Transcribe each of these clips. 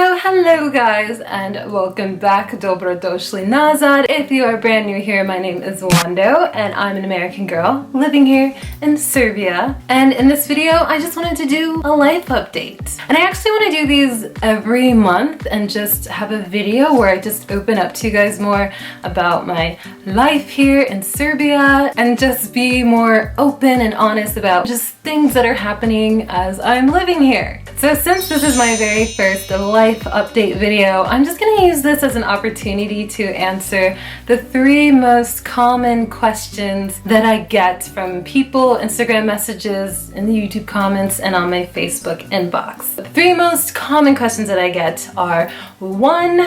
So hello guys and welcome back. Dobrodošli nazad. If you are brand new here, my name is Wando and I'm an American girl living here in Serbia. And in this video, I just wanted to do a life update. And I actually want to do these every month and just have a video where I just open up to you guys more about my life here in Serbia and just be more open and honest about just things that are happening as I'm living here. So since this is my very first life update video, I'm just going to use this as an opportunity to answer the 3 most common questions that I get from people, Instagram messages, in the YouTube comments, and on my Facebook inbox. The 3 most common questions that I get are 1.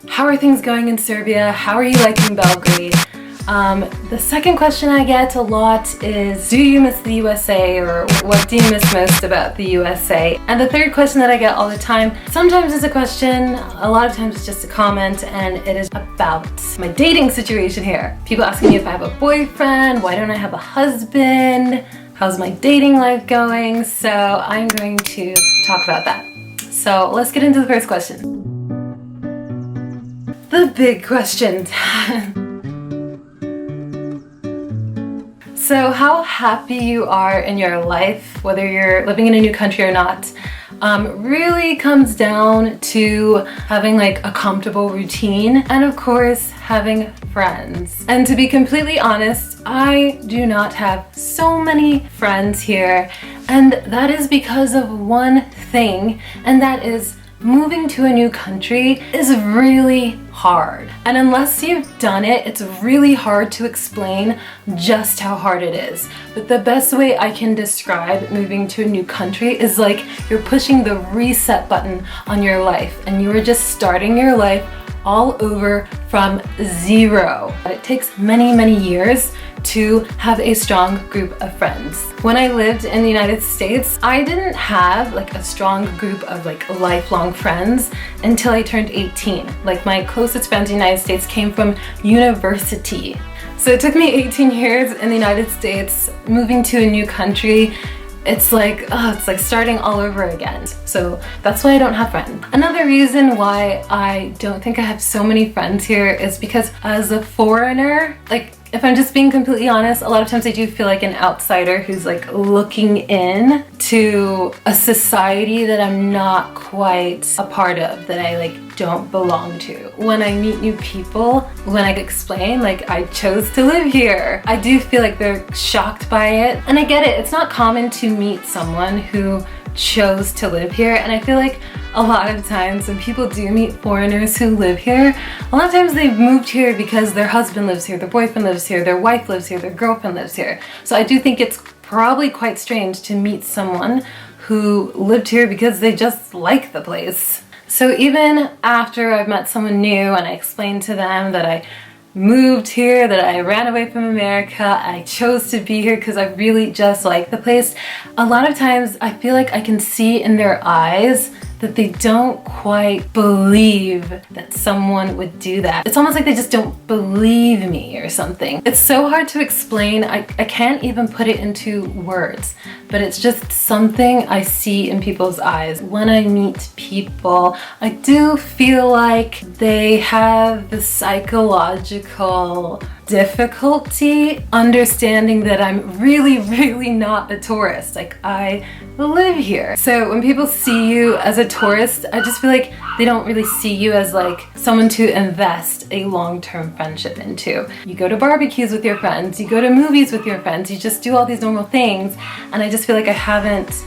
How are things going in Serbia? How are you liking Belgrade? The second question I get a lot is, do you miss the USA, or what do you miss most about the USA? And the third question that I get all the time, sometimes it's a question, a lot of times it's just a comment, and it is about my dating situation here. People asking me if I have a boyfriend, why don't I have a husband, how's my dating life going? So I'm going to talk about that. So let's get into the first question. The big question. So how happy you are in your life, whether you're living in a new country or not, really comes down to having like a comfortable routine and of course having friends. And to be completely honest, I do not have so many friends here, and that is because of one thing, and that is moving to a new country is really hard. And unless you've done it, it's really hard to explain just how hard it is. But the best way I can describe moving to a new country is like you're pushing the reset button on your life and you are just starting your life all over from zero. It takes many years to have a strong group of friends. When I lived in the United States, I didn't have like a strong group of like lifelong friends until I turned 18. Like my closest friends in the United States came from university. So it took me 18 years in the United States, moving to a new country. It's like starting all over again. So that's why I don't have friends. Another reason why I don't think I have so many friends here is because as a foreigner, like if I'm just being completely honest, a lot of times I do feel like an outsider who's like looking in to a society that I'm not quite a part of, that I like don't belong to. When I meet new people, when I explain like I chose to live here, I do feel like they're shocked by it. And I get it, it's not common to meet someone who chose to live here, and I feel like a lot of times when people do meet foreigners who live here, a lot of times they've moved here because their husband lives here, their boyfriend lives here, their wife lives here, their girlfriend lives here. So I do think it's probably quite strange to meet someone who lived here because they just like the place. So even after I've met someone new and I explained to them that I moved here, that I ran away from America, I chose to be here because I really just like the place, a lot of times I feel like I can see in their eyes that they don't quite believe that someone would do that. It's almost like they just don't believe me or something. It's so hard to explain. I can't even put it into words, but it's just something I see in people's eyes. When I meet people, I do feel like they have the psychological difficulty understanding that I'm really not a tourist. Like I live here. So when people see you as a tourist, I just feel like they don't really see you as like someone to invest a long-term friendship into. You go to barbecues with your friends, you go to movies with your friends, you just do all these normal things, and I just feel like I haven't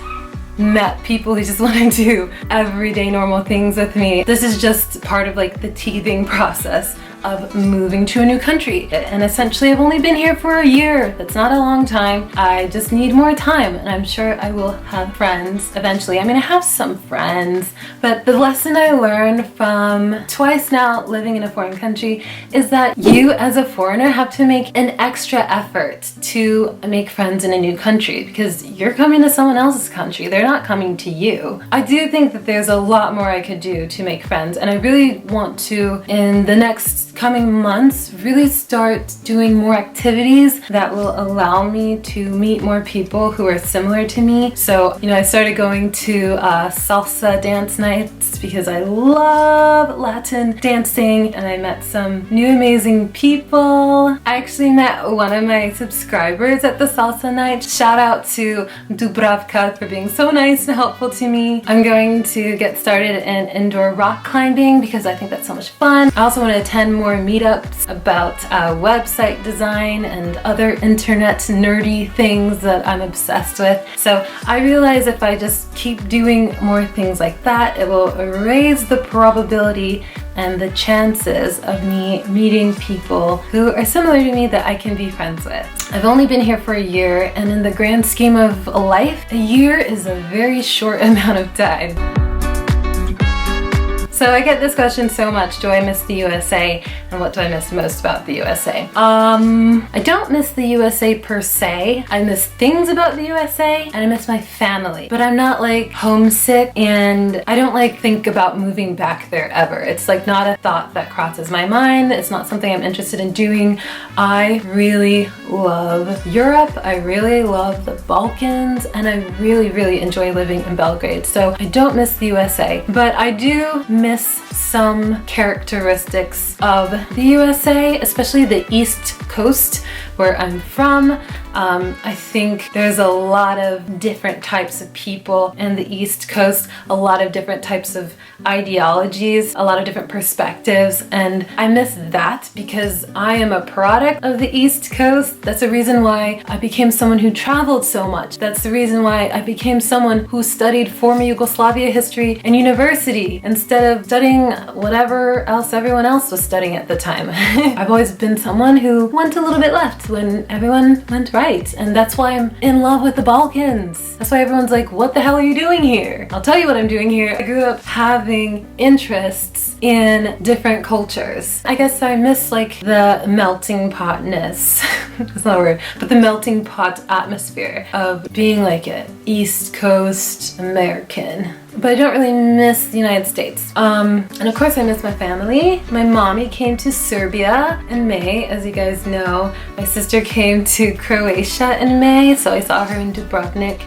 met people who just want to do everyday normal things with me. This is just part of like the teething process of moving to a new country. And essentially I've only been here for a year. That's not a long time. I just need more time, and I'm sure I will have friends eventually. I mean, I have some friends, but the lesson I learned from twice now living in a foreign country is that you as a foreigner have to make an extra effort to make friends in a new country because you're coming to someone else's country. They're not coming to you. I do think that there's a lot more I could do to make friends, and I really want to, in the next coming months really start doing more activities that will allow me to meet more people who are similar to me. So, you know, I started going to salsa dance nights because I love Latin dancing, and I met some new amazing people. I actually met one of my subscribers at the salsa night. Shout out to Dubravka for being so nice and helpful to me. I'm going to get started in indoor rock climbing because I think that's so much fun. I also want to attend more meetups about website design and other internet nerdy things that I'm obsessed with. So I realize if I just keep doing more things like that, it will raise the probability and the chances of me meeting people who are similar to me that I can be friends with. I've only been here for a year, and in the grand scheme of life, a year is a very short amount of time. So I get this question so much, do I miss the USA? And what do I miss most about the USA? I don't miss the USA per se. I miss things about the USA, and I miss my family. But I'm not like homesick, and I don't like think about moving back there ever. It's like not a thought that crosses my mind. It's not something I'm interested in doing. I really love Europe. I really love the Balkans, and I really enjoy living in Belgrade. So I don't miss the USA, but I do miss some characteristics of the USA, especially the East Coast where I'm from. I think there's a lot of different types of people in the East Coast, a lot of different types of ideologies, a lot of different perspectives, and I miss that because I am a product of the East Coast. That's the reason why I became someone who traveled so much. That's the reason why I became someone who studied former Yugoslavia history in university instead of studying whatever else everyone else was studying at the time. I've always been someone who went a little bit left when everyone went right. And that's why I'm in love with the Balkans. That's why everyone's like, what the hell are you doing here? I'll tell you what I'm doing here. I grew up having interests in different cultures. I guess I miss like the melting potness. That's not a word, but the melting pot atmosphere of being like an East Coast American. But I don't really miss the United States. And of course I miss my family. My mommy came to Serbia in May, as you guys know. My sister came to Croatia in May, so I saw her in Dubrovnik.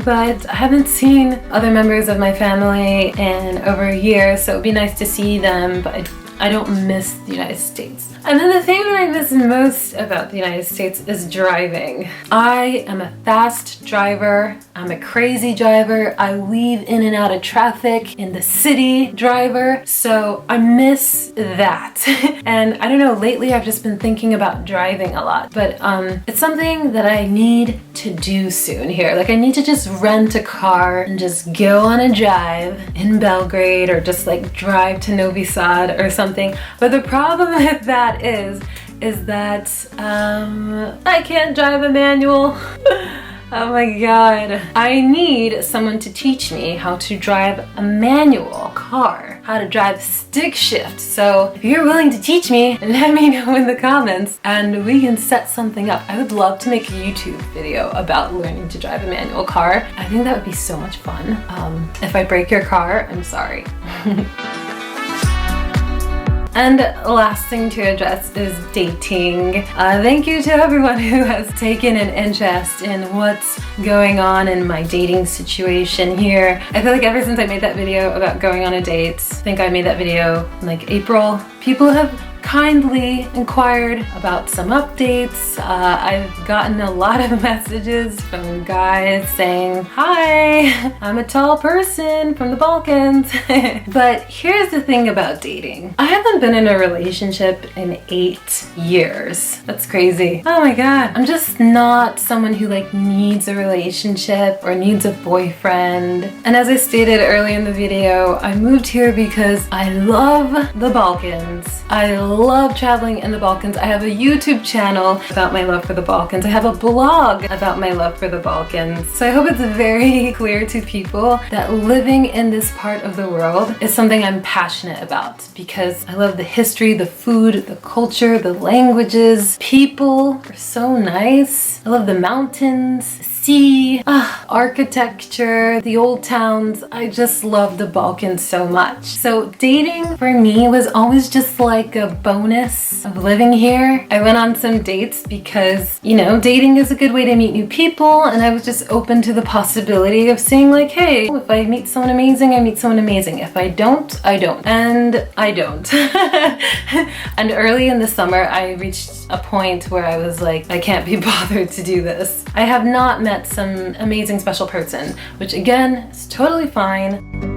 But I haven't seen other members of my family in over a year, so it'd be nice to see them, but I don't miss the United States. And then the thing that I miss most about the United States is driving. I am a fast driver. I'm a crazy driver. I weave in and out of traffic in the city driver. So I miss that. And I don't know, lately I've just been thinking about driving a lot, but it's something that I need to do soon here. Like I need to just rent a car and just go on a drive in Belgrade or just like drive to Novi Sad or something. But the problem with that is that I can't drive a manual. Oh my god. I need someone to teach me how to drive a manual car, how to drive stick shift. So if you're willing to teach me, let me know in the comments and we can set something up. I would love to make a YouTube video about learning to drive a manual car. I think that would be so much fun. If I break your car, I'm sorry. And last thing to address is dating. Thank you to everyone who has taken an interest in what's going on in my dating situation here. I feel like ever since I made that video about going on a date, I think I made that video in like April, people have kindly inquired about some updates. I've gotten a lot of messages from guys saying, hi, I'm a tall person from the Balkans. But here's the thing about dating. I haven't been in a relationship in 8 years. That's crazy. Oh my god. I'm just not someone who like needs a relationship or needs a boyfriend. And as I stated early in the video, I moved here because I love the Balkans. I love traveling in the Balkans. I have a YouTube channel about my love for the Balkans. I have a blog about my love for the Balkans. So I hope it's very clear to people that living in this part of the world is something I'm passionate about because I love the history, the food, the culture, the languages. People are so nice. I love the mountains, sea, architecture, the old towns. I just love the Balkans so much. So dating for me was always just like a bonus of living here. I went on some dates because, you know, dating is a good way to meet new people, and I was just open to the possibility of saying like, hey, if I meet someone amazing, I meet someone amazing. If I don't, I don't. And I don't. And early in the summer, I reached a point where I was like, I can't be bothered to do this. I have not met some amazing special person, which again is totally fine.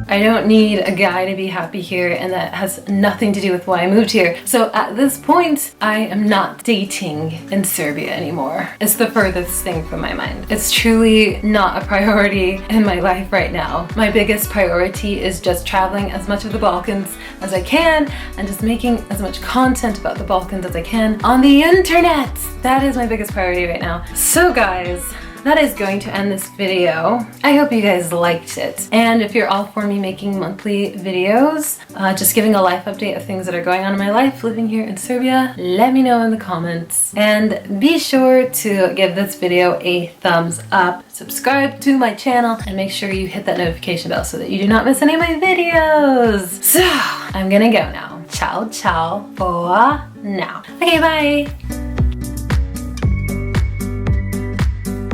I don't need a guy to be happy here, and that has nothing to do with why I moved here. So at this point, I am not dating in Serbia anymore. It's the furthest thing from my mind. It's truly not a priority in my life right now. My biggest priority is just traveling as much of the Balkans as I can and just making as much content about the Balkans as I can on the internet. That is my biggest priority right now. So guys, that is going to end this video. I hope you guys liked it. And if you're all for me making monthly videos, just giving a life update of things that are going on in my life living here in Serbia, let me know in the comments. And be sure to give this video a thumbs up, subscribe to my channel, and make sure you hit that notification bell so that you do not miss any of my videos. So, I'm gonna go now. Ciao, ciao for now. Okay, bye.